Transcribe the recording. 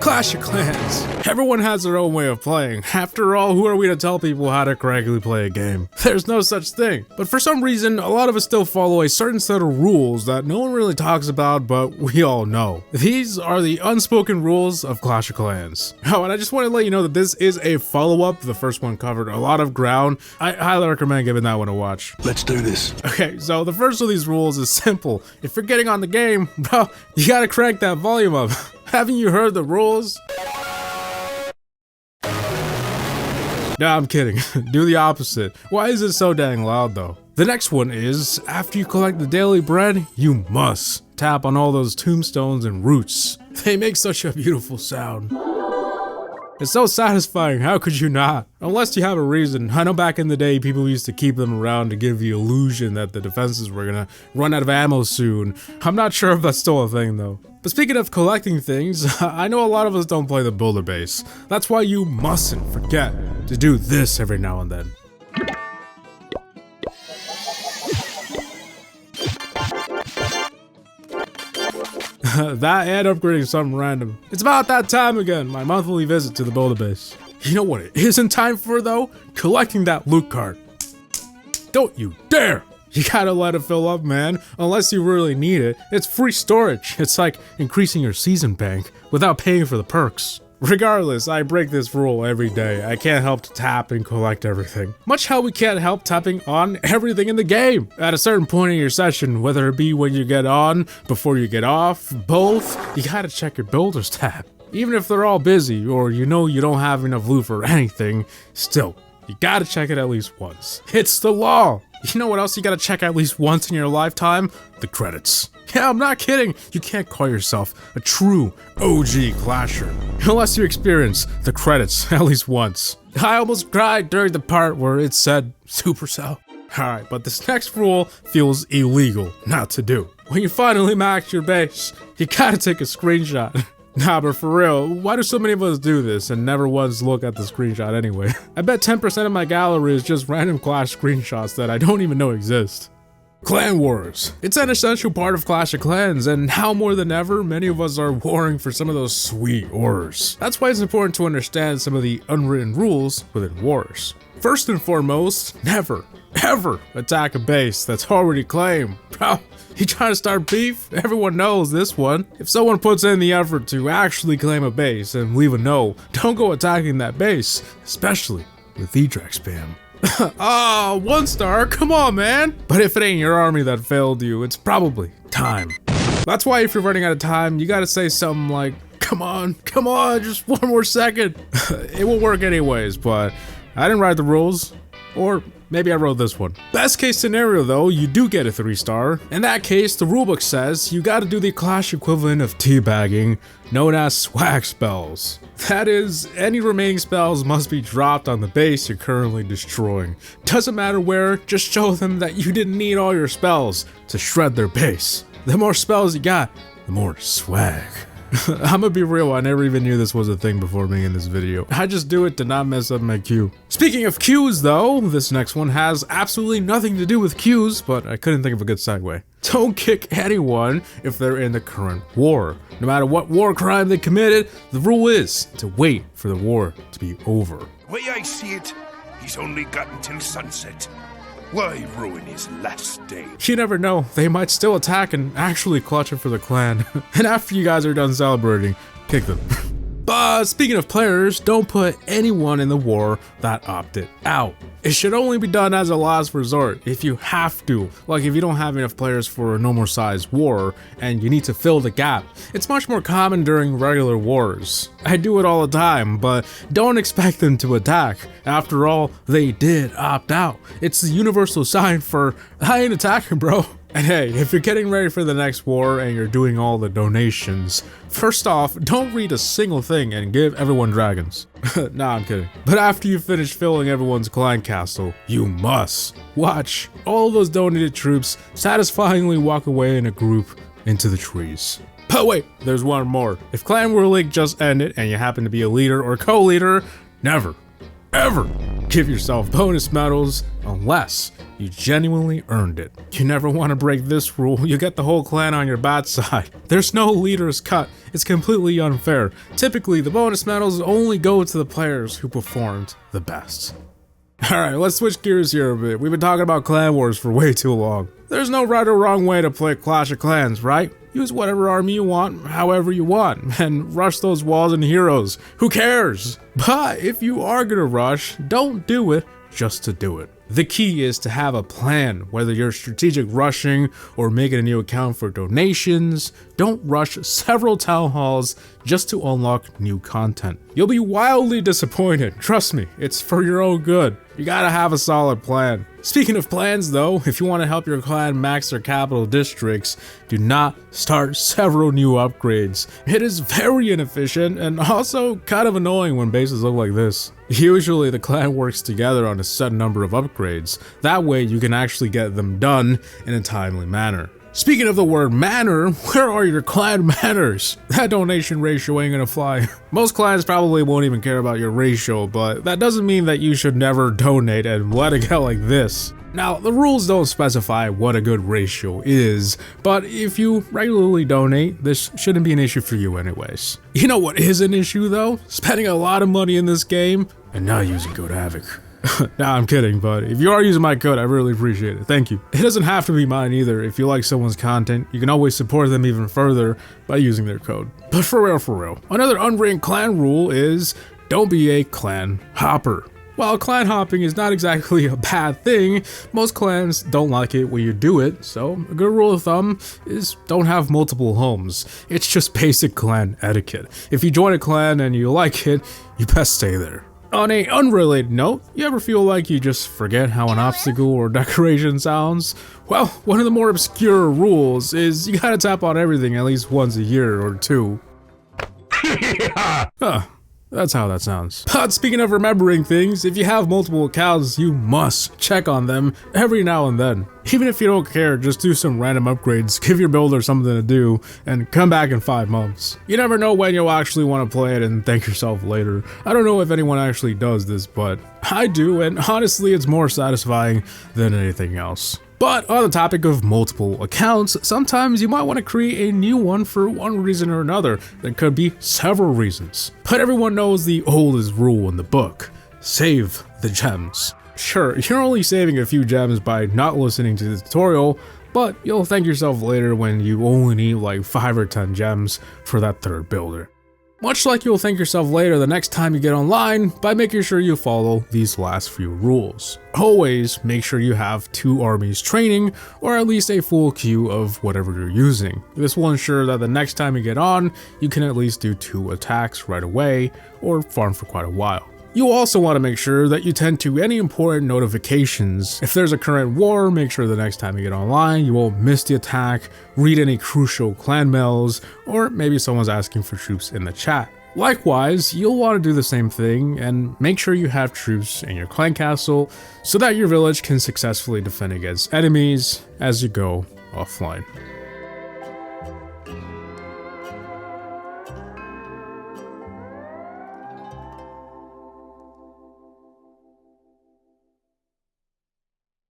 Clash of Clans. Everyone has their own way of playing. After all, who are we to tell people how to correctly play a game? There's no such thing. But for some reason, a lot of us still follow a certain set of rules that no one really talks about, but we all know. These are the unspoken rules of Clash of Clans. Oh, and I just want to let you know that this is a follow-up. The first one covered a lot of ground. I highly recommend giving that one a watch. Let's do this. Okay, so the first of these rules is simple. If you're getting on the game, bro, you gotta crank that volume up. Haven't you heard the rules? Nah, I'm kidding. Do the opposite. Why is it so dang loud though? The next one is, after you collect the daily bread, you must tap on all those tombstones and roots. They make such a beautiful sound. It's so satisfying, how could you not? Unless you have a reason. I know back in the day, people used to keep them around to give the illusion that the defenses were gonna run out of ammo soon. I'm not sure if that's still a thing though. But speaking of collecting things, I know a lot of us don't play the builder base. That's why you mustn't forget to do this every now and then. That and upgrading something random. It's about that time again, my monthly visit to the builder base. You know what it isn't time for though? Collecting that loot card. Don't you dare! You gotta let it fill up, man. Unless you really need it. It's free storage. It's like increasing your season bank without paying for the perks. Regardless, I break this rule every day. I can't help to tap and collect everything. Much how we can't help tapping on everything in the game. At a certain point in your session, whether it be when you get on, before you get off, both, you gotta check your builder's tab. Even if they're all busy, or you know you don't have enough loot for anything, still, you gotta check it at least once. It's the law. You know what else you gotta check at least once in your lifetime? The credits. Yeah, I'm not kidding. You can't call yourself a true OG clasher unless you experience the credits at least once. I almost cried during the part where it said supercell. Alright, but this next rule feels illegal not to do. When you finally max your base, you gotta take a screenshot. Nah, but for real, why do so many of us do this and never once look at the screenshot anyway? I bet 10% of my gallery is just random Clash screenshots that I don't even know exist. Clan Wars. It's an essential part of Clash of Clans, and now more than ever, many of us are warring for some of those sweet ores. That's why it's important to understand some of the unwritten rules within wars. First and foremost, never, ever attack a base that's already claimed. Bro, you trying to start beef? Everyone knows this one. If someone puts in the effort to actually claim a base and leave a no, don't go attacking that base, especially with E-Track spam. Ah, 1 star, come on man! But if it ain't your army that failed you, it's probably time. That's why if you're running out of time, you gotta say something like, come on, just 1 more second. It will work anyways, but I didn't write the rules. Or maybe I wrote this one. Best case scenario though, you do get a 3 star. In that case, the rulebook says you gotta do the Clash equivalent of teabagging, known as swag spells. That is, any remaining spells must be dropped on the base you're currently destroying. Doesn't matter where, just show them that you didn't need all your spells to shred their base. The more spells you got, the more swag. I'ma be real, I never even knew this was a thing before being in this video. I just do it to not mess up my queue. Speaking of queues though, this next one has absolutely nothing to do with queues, but I couldn't think of a good segue. Don't kick anyone if they're in the current war. No matter what war crime they committed, the rule is to wait for the war to be over. The way I see it, he's only got until sunset. Why ruin his last day? You never know, they might still attack and actually clutch it for the clan. And after you guys are done celebrating, kick them. But speaking of players, don't put anyone in the war that opted out. It should only be done as a last resort if you have to. Like if you don't have enough players for a normal size war and you need to fill the gap. It's much more common during regular wars. I do it all the time, but don't expect them to attack. After all, they did opt out. It's the universal sign for, I ain't attacking, bro. And hey, if you're getting ready for the next war and you're doing all the donations, first off, don't read a single thing and give everyone dragons. Nah, I'm kidding. But after you finish filling everyone's clan castle, you must watch all those donated troops satisfyingly walk away in a group into the trees. But wait, there's one more. If Clan War League just ended and you happen to be a leader or co-leader, never, ever give yourself bonus medals unless you genuinely earned it. You never want to break this rule, you get the whole clan on your bad side. There's no leader's cut, it's completely unfair. Typically, the bonus medals only go to the players who performed the best. Alright, let's switch gears here a bit. We've been talking about clan wars for way too long. There's no right or wrong way to play Clash of Clans, right? Use whatever army you want, however you want, and rush those walls and heroes. Who cares? But if you are gonna rush, don't do it just to do it. The key is to have a plan, whether you're strategic rushing or making a new account for donations. Don't rush several town halls just to unlock new content. You'll be wildly disappointed, trust me, it's for your own good. You gotta have a solid plan. Speaking of plans though, if you want to help your clan max their capital districts, do not start several new upgrades. It is very inefficient and also kind of annoying when bases look like this. Usually the clan works together on a set number of upgrades, that way you can actually get them done in a timely manner. Speaking of the word manner, where are your clan manners? That donation ratio ain't gonna fly. Most clans probably won't even care about your ratio, but that doesn't mean that you should never donate and let it get like this. Now, the rules don't specify what a good ratio is, but if you regularly donate, this shouldn't be an issue for you anyways. You know what is an issue though? Spending a lot of money in this game and not using code HaVoC. Nah, I'm kidding, but if you are using my code, I really appreciate it. Thank you. It doesn't have to be mine either. If you like someone's content, you can always support them even further by using their code. But for real, another unwritten clan rule is don't be a clan hopper. While clan hopping is not exactly a bad thing, most clans don't like it when you do it, so a good rule of thumb is don't have multiple homes. It's just basic clan etiquette. If you join a clan and you like it, you best stay there. On a unrelated note, you ever feel like you just forget how an obstacle or decoration sounds? Well, one of the more obscure rules is you gotta tap on everything at least once a year or two. Huh. That's how that sounds. But speaking of remembering things, if you have multiple accounts, you must check on them every now and then. Even if you don't care, just do some random upgrades, give your builder something to do, and come back in 5 months. You never know when you'll actually want to play it and thank yourself later. I don't know if anyone actually does this, but I do, and honestly it's more satisfying than anything else. But on the topic of multiple accounts, sometimes you might want to create a new one for one reason or another. There could be several reasons. But everyone knows the oldest rule in the book: save the gems. Sure, you're only saving a few gems by not listening to the tutorial, but you'll thank yourself later when you only need like 5 or 10 gems for that third builder. Much like you'll thank yourself later the next time you get online by making sure you follow these last few rules. Always make sure you have 2 armies training, or at least a full queue of whatever you're using. This will ensure that the next time you get on, you can at least do 2 attacks right away, or farm for quite a while. You also want to make sure that you tend to any important notifications. If there's a current war, make sure the next time you get online, you won't miss the attack, read any crucial clan mails, or maybe someone's asking for troops in the chat. Likewise, you'll want to do the same thing and make sure you have troops in your clan castle so that your village can successfully defend against enemies as you go offline.